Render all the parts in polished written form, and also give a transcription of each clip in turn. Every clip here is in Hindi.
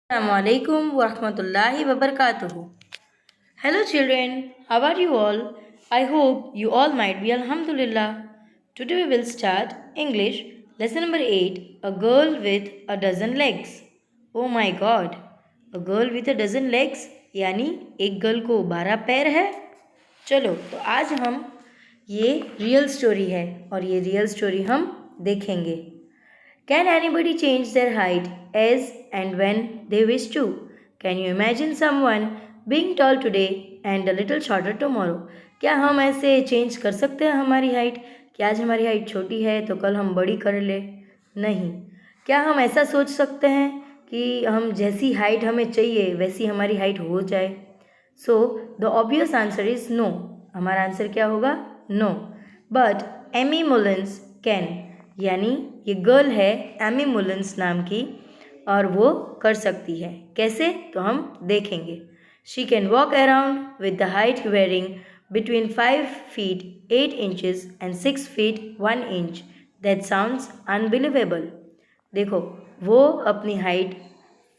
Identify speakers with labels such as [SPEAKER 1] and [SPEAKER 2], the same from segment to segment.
[SPEAKER 1] Assalamualaikum warahmatullahi wabarakatuh. Hello children, how are you all? I hope you all might be Alhamdulillah. Today we will start English lesson number 8, a girl with a dozen legs. Oh my god, a girl with a dozen legs यानी एक गर्ल को 12 पैर है। चलो तो आज हम ये रियल स्टोरी है और ये रियल स्टोरी हम देखेंगे। Can anybody change their height as and when they wish to? Can you imagine someone being tall today and a little shorter tomorrow? क्या हम ऐसे चेंज कर सकते हैं हमारी हाइट कि आज हमारी हाइट छोटी है तो कल हम बड़ी कर ले? नहीं। क्या हम ऐसा सोच सकते हैं कि हम जैसी हाइट हमें चाहिए वैसी हमारी हाइट हो जाए? So the obvious answer is no. हमारा आंसर क्या होगा? No. But Aimee Mullins can, यानी ये गर्ल है एमी मुलिन्स नाम की और वो कर सकती है। कैसे? तो हम देखेंगे। She can walk around with the height wearing between 5 feet 8 inches and 6 feet 1 inch. That sounds unbelievable. देखो, वो अपनी हाइट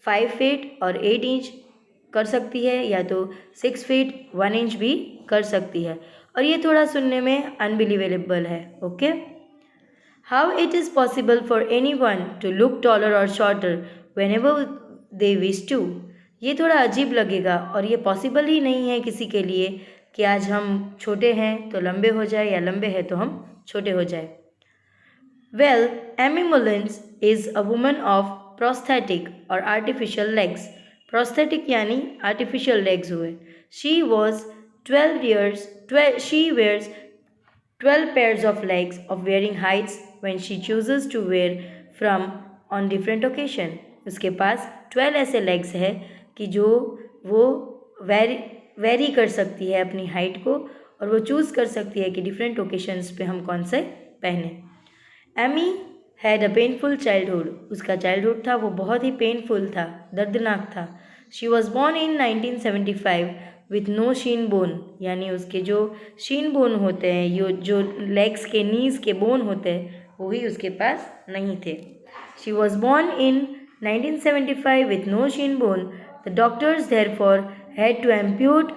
[SPEAKER 1] 5 feet और 8 inch कर सकती है या तो 6 feet 1 inch भी कर सकती है और ये थोड़ा सुनने में अनबिलीवेबल है। Okay, How it is possible for anyone to look taller or shorter whenever they wish to? ये थोड़ा अजीब लगेगा और ये पॉसिबल ही नहीं है किसी के लिए कि आज हम छोटे हैं तो लंबे हो जाए या लंबे हैं तो हम छोटे हो जाए। Well, Amy Mullins is a woman of prosthetic or artificial legs. Prosthetic यानी artificial legs हुए। She was 12 years, she wears 12 pairs of legs of varying heights when she chooses to wear from on different occasion. उसके पास 12 ऐसे लेग्स है कि जो वो वेरी कर सकती है अपनी हाइट को और वो चूज़ कर सकती है कि डिफरेंट ओकेशंस पे हम कौन से पहने। Aimee had a painful childhood. उसका चाइल्डहुड था वो बहुत ही पेनफुल था, दर्दनाक था। She was born in 1975 with no shin bone, यानी उसके जो शीन बोन होते हैं, यो जो लेग्स के नीज के बोन होते हैं वो भी उसके पास नहीं थे। She was born in 1975 with no shin bone. The doctors therefore had to amputate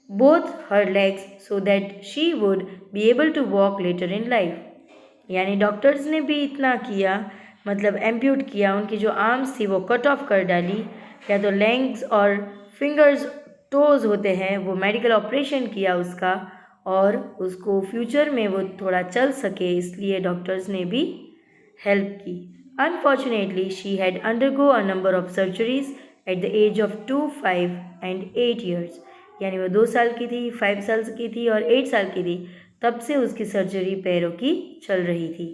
[SPEAKER 1] both her legs so that she would be able to walk later in life. यानी डॉक्टर्स ने भी इतना किया, मतलब एम्प्यूट किया, उनकी जो आर्म्स थी वो कट ऑफ कर डाली, या तो लेग्स और फिंगर्स टोज होते हैं वो मेडिकल ऑपरेशन किया उसका और उसको फ्यूचर में वो थोड़ा चल सके, इसलिए डॉक्टर्स ने भी हेल्प की। Unfortunately she had undergo a number of surgeries at the age of 2, 5 and 8 years, यानी वो 2 साल की थी, 5 साल की थी और 8 साल की थी तब से उसकी सर्जरी पैरों की चल रही थी।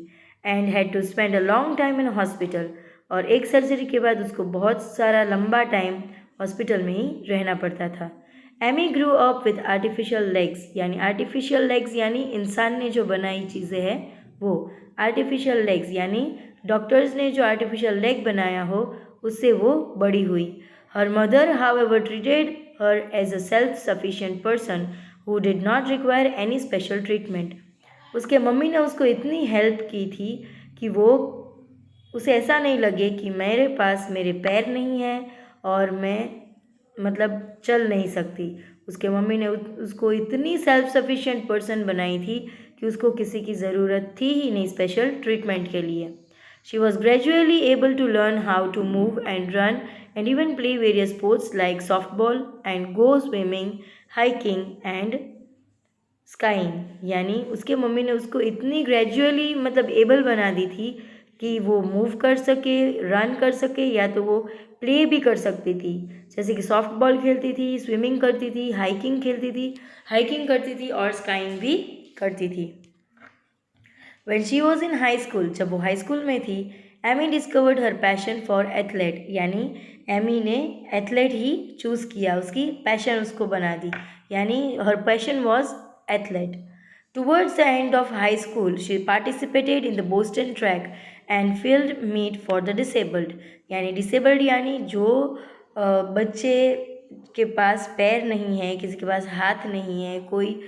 [SPEAKER 1] And had to spend a long time in hospital, और एक सर्जरी के बाद उसको बहुत सारा लंबा टाइम हॉस्पिटल में ही रहना पड़ता था। Aimee grew up with artificial legs, यानी आर्टिफिशियल लेग्स यानी इंसान ने जो बनाई चीज़ें हैं वो आर्टिफिशियल लेग्स, यानी डॉक्टर्स ने जो आर्टिफिशियल लेग बनाया हो उससे वो बड़ी हुई। Her mother however treated her as a self-sufficient person who did not require any special treatment. उसके मम्मी ने उसको इतनी हेल्प की थी कि वो उसे ऐसा नहीं लगे कि मेरे पास मेरे पैर नहीं हैं और मैं मतलब चल नहीं सकती। उसके मम्मी ने उसको इतनी सेल्फ सफिशिएंट पर्सन बनाई थी कि उसको किसी की ज़रूरत थी ही नहीं स्पेशल ट्रीटमेंट के लिए। She was gradually able to learn how to move and run and even play various sports like softball and go swimming, hiking and skiing, यानी उसके मम्मी ने उसको इतनी ग्रेजुअली मतलब एबल बना दी थी कि वो मूव कर सके, रन कर सके, या तो वो प्ले भी कर सकती थी, जैसे कि सॉफ्ट बॉल खेलती थी, स्विमिंग करती थी, हाइकिंग करती थी और स्काइंग भी करती थी। When she was in high school, जब वो हाई स्कूल में थी, Aimee discovered her passion for athlete, यानी एमी ने एथलेट ही चूज़ किया, उसकी पैशन उसको बना दी, यानी her passion was athlete. Towards the end of high school, she participated in the Boston track and field meet for the disabled, यानी disabled यानी जो बच्चे के पास पैर नहीं है, किसी के पास हाथ नहीं है, कोई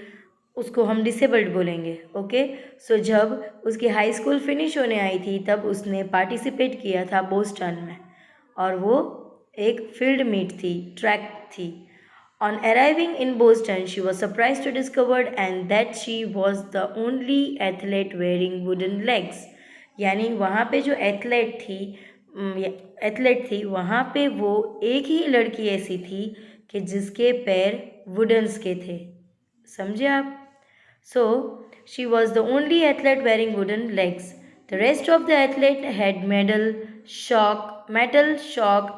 [SPEAKER 1] उसको हम डिसेबल्ड बोलेंगे। ओके, सो जब उसकी हाई स्कूल फिनिश होने आई थी तब उसने पार्टिसिपेट किया था बोस्टन में। और वो एक फील्ड मीट थी, ट्रैक थी। On arriving in Boston, she was surprised to discover and that she was the only athlete wearing wooden legs. यानी वहाँ पे जो एथलेट थी वहाँ पे वो एक ही लड़की ऐसी थी कि जिसके पैर वुडन्स के थे। समझे आप? So she was the only athlete wearing wooden legs. The rest of the athlete had metal shock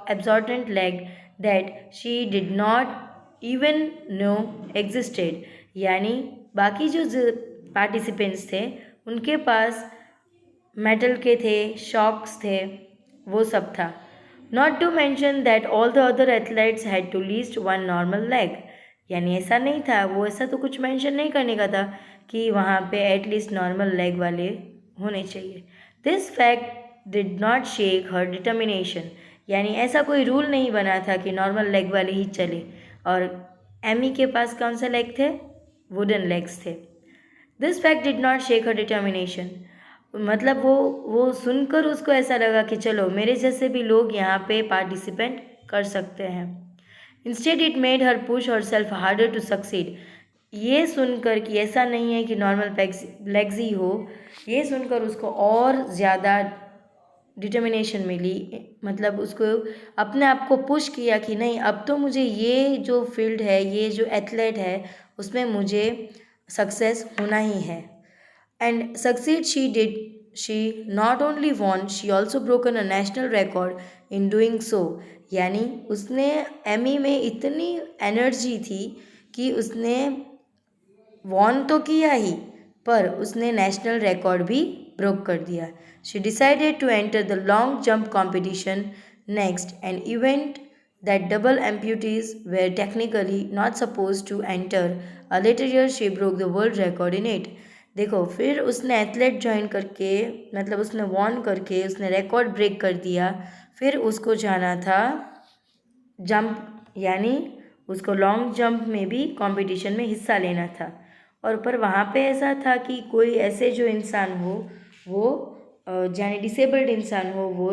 [SPEAKER 1] absorbent leg that she did not even know existed. यानी बाकी जो पार्टिसिपेंट्स थे उनके पास मेटल के थे, शॉक्स थे, वो सब था। Not to mention that all the other athletes had to least one normal leg. यानी ऐसा नहीं था, वो ऐसा तो कुछ मेंशन नहीं करने का था कि वहाँ पे एटलीस्ट नॉर्मल लेग वाले होने चाहिए। This fact did not shake her determination. यानी ऐसा कोई रूल नहीं बना था कि नॉर्मल लेग वाले ही चले। और एमी के पास कौन सा लेग थे? वुडन लेग्स थे। This fact did not shake her determination. मतलब वो सुनकर उसको ऐसा लगा कि चलो मेरे जैसे भी लोग यहाँ पे पार्टिसिपेंट कर सकते हैं। Instead it made her push her self harder to succeed. ये सुनकर कि ऐसा नहीं है कि नॉर्मल लेग्स ही हो, ये सुनकर उसको और ज़्यादा डिटर्मिनेशन मिली। मतलब उसको अपने आप को पुश किया कि नहीं, अब तो मुझे ये जो फील्ड है, ये जो एथलेट है, उसमें मुझे सक्सेस होना ही है। And succeed she did. She not only won, she also broken a national record in doing so. यानी उसने एमी में इतनी एनर्जी थी कि उसने वॉन तो किया ही, पर उसने नेशनल रिकॉर्ड भी ब्रोक कर दिया। She decided to enter the long jump competition next, an event that double amputees were technically not supposed to enter. A later year she broke the world record in it. देखो, फिर उसने एथलेट ज्वाइन करके, मतलब उसने वॉन करके उसने रिकॉर्ड ब्रेक कर दिया। फिर उसको जाना था जंप, यानी उसको लॉन्ग जंप में भी कंपटीशन में हिस्सा लेना था। और पर वहाँ पे ऐसा था कि कोई ऐसे जो इंसान हो, वो यानी डिसेबल्ड इंसान हो, वो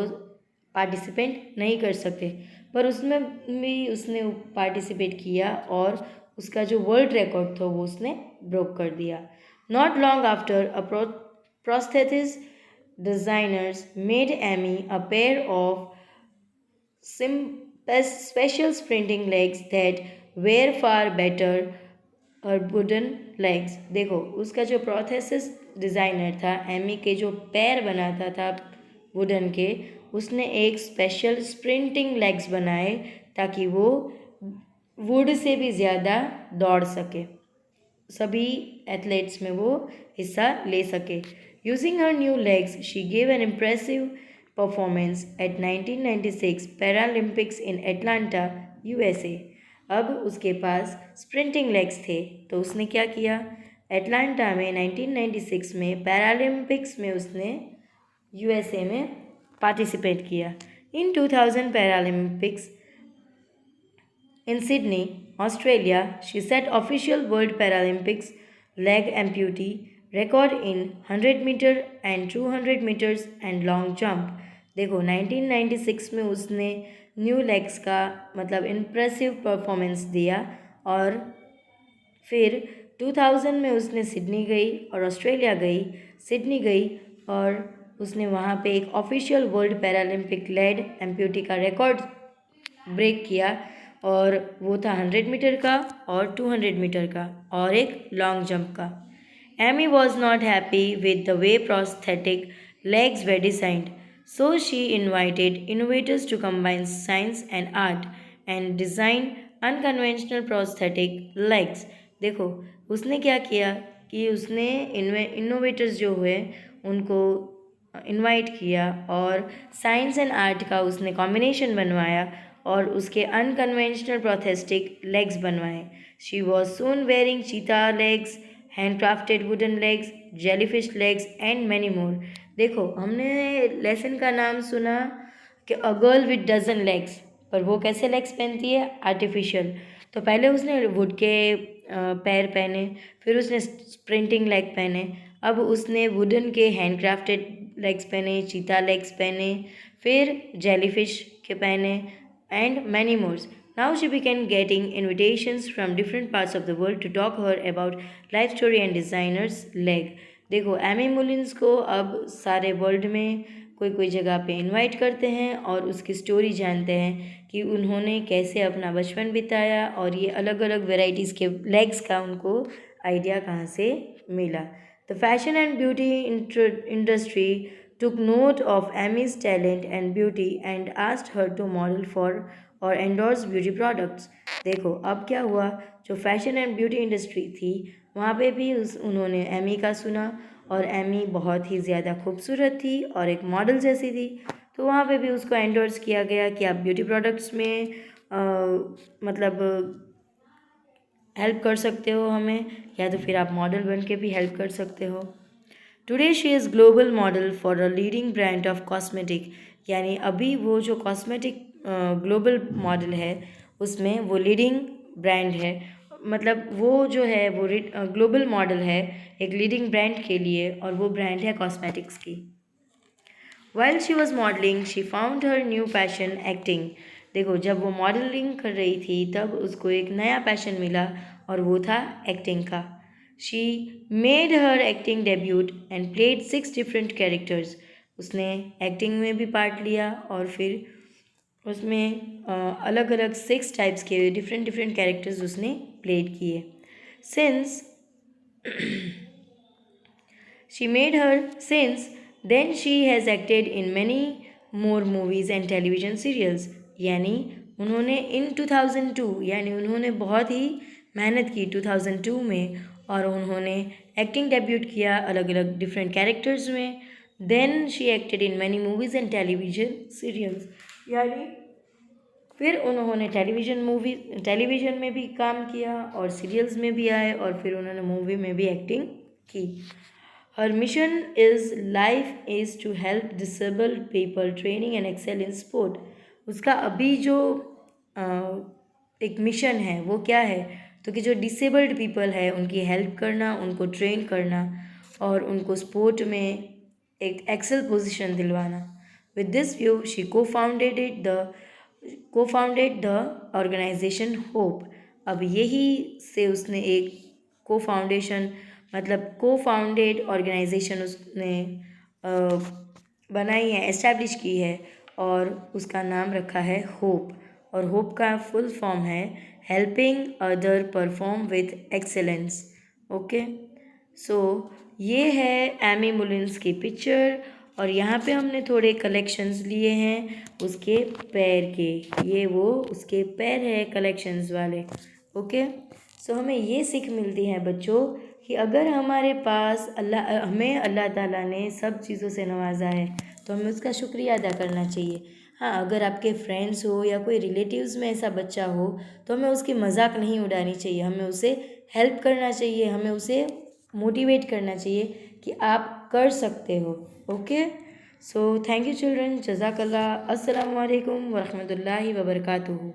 [SPEAKER 1] पार्टिसिपेंट नहीं कर सकते। पर उसमें भी उसने पार्टिसिपेट किया और उसका जो वर्ल्ड रिकॉर्ड था वो उसने ब्रोक कर दिया। Not long after a prosthesis designers made Amy a pair of special sprinting legs that were far better her wooden legs. देखो, उसका जो प्रोथेसिस डिज़ाइनर था, एमी के जो पैर बनाता था वुडन के, उसने एक स्पेशल स्प्रिंटिंग लेग्स बनाए ताकि वो वुड से भी ज़्यादा दौड़ सके, सभी एथलेट्स में वो हिस्सा ले सके। Using her new legs she gave an impressive performance at 1996 Paralympics in Atlanta, USA. अब उसके पास स्प्रिंटिंग लेग्स थे, तो उसने क्या किया? एटलांटा में 1996 में पैरालंपिक्स में उसने यूएसए में पार्टिसिपेट किया। इन 2000 Paralympics in Sydney, Australia, she set official World Paralympics leg amputee record in 100 meter and 200 meters and long jump. देखो, 1996 में उसने न्यू लेग्स का मतलब इम्प्रेसिव परफॉर्मेंस दिया और फिर 2000 में उसने सिडनी गई और ऑस्ट्रेलिया गई, सिडनी गई और उसने वहाँ पे एक official world Paralympic leg amputee का रिकॉर्ड ब्रेक किया और वो था 100 मीटर का और 200 मीटर का और एक लॉन्ग जंप का। Aimee was not happy with the way prosthetic legs were designed, so she invited innovators to combine science and art and design unconventional prosthetic legs. देखो, उसने क्या किया कि उसने इनोवेटर्स जो हुए उनको इनवाइट किया और साइंस एंड आर्ट का उसने कॉम्बिनेशन बनवाया और उसके अनकन्वेंशनल प्रोथेस्टिक लेग्स बनवाए। She was soon wearing cheetah legs, handcrafted wooden legs, jellyfish legs and many more. देखो, हमने लेसन का नाम सुना कि a girl with dozen legs, पर वो कैसे लेग्स पहनती है? आर्टिफिशियल। तो पहले उसने वुड के पैर पहने, फिर उसने स्प्रिंटिंग लेग पहने, अब उसने वुडन के हैंडक्राफ्टेड लेग्स पहने, चीता लेग्स पहने, फिर जेलीफिश के पहने and many more. Now she began getting invitations from different parts of the world to talk her about life story and designers leg. देखो एमी मुलिन्स को अब सारे वर्ल्ड में कोई कोई जगह पे इनवाइट करते हैं और उसकी स्टोरी जानते हैं कि उन्होंने कैसे अपना बचपन बिताया और ये अलग अलग वेराइटीज़ के लेग्स का उनको आइडिया कहाँ से मिला. The fashion and beauty industry took note of Amy's talent and beauty and asked her to model for और endorse ब्यूटी प्रोडक्ट्स. देखो अब क्या हुआ, जो फैशन एंड ब्यूटी इंडस्ट्री थी वहाँ पे भी उन्होंने एमी का सुना और एमी बहुत ही ज़्यादा खूबसूरत थी और एक मॉडल जैसी थी, तो वहाँ पे भी उसको एंडोर्स किया गया कि आप ब्यूटी प्रोडक्ट्स में मतलब हेल्प कर सकते हो हमें, या तो फिर आप मॉडल बन के भी हेल्प कर सकते हो. Today she is global model for a leading brand of cosmetic. यानी अभी वो जो कॉस्मेटिक ग्लोबल मॉडल है उसमें वो लीडिंग ब्रांड है, मतलब वो जो है वो ग्लोबल मॉडल है एक लीडिंग ब्रांड के लिए, और वो ब्रांड है कॉस्मेटिक्स की. While she was modeling, she found her new passion acting. देखो जब वो मॉडलिंग कर रही थी तब उसको एक नया पैशन मिला और वो था एक्टिंग का. She made her acting debut and played 6 different characters. उसने एक्टिंग में भी पार्ट लिया और फिर उसमें अलग अलग 6 टाइप्स के डिफरेंट डिफरेंट कैरेक्टर्स उसने प्लेड किए. Since then she has acted in many more movies and television serials. यानी उन्होंने इन 2002 यानी उन्होंने बहुत ही मेहनत की 2002 में और उन्होंने एक्टिंग डेब्यूट किया अलग अलग डिफरेंट कैरेक्टर्स में. Then she acted in many movies and television serials. यानी फिर उन्होंने टेलीविज़न में भी काम किया और सीरियल्स में भी आए और फिर उन्होंने मूवी में भी एक्टिंग की. Her mission is life is to help disabled people training and excel in sport. उसका अभी जो एक मिशन है वो क्या है, तो कि जो डिसेबल्ड पीपल है उनकी हेल्प करना, उनको ट्रेन करना और उनको स्पोर्ट में एक एक्सेल पोजीशन दिलवाना. With this view she co-founded the organisation Hope. अब यही से उसने एक को-फाउंडेड ऑर्गेनाइजेशन उसने बनाई है, एस्टैब्लिश की है और उसका नाम रखा है होप. और होप का फुल फॉर्म है helping other perform with excellence. Okay, so ये है एमी मुलिन्स की पिक्चर और यहाँ पे हमने थोड़े कलेक्शंस लिए हैं उसके पैर के. ये वो उसके पैर है कलेक्शंस वाले. ओके, सो हमें ये सीख मिलती है बच्चों कि अगर हमारे पास हमें अल्लाह ताला ने सब चीज़ों से नवाजा है तो हमें उसका शुक्रिया अदा करना चाहिए. हाँ, अगर आपके फ्रेंड्स हो या कोई रिलेटिव्स में ऐसा बच्चा हो तो हमें उसकी मजाक नहीं उड़ानी चाहिए, हमें उसे हेल्प करना चाहिए, हमें उसे मोटिवेट करना चाहिए कि आप कर सकते हो. Okay, so thank you children. जज़ाकल्लाह. अस्सलामु अलैकुम वरहमतुल्लाहि वबरकातुहू.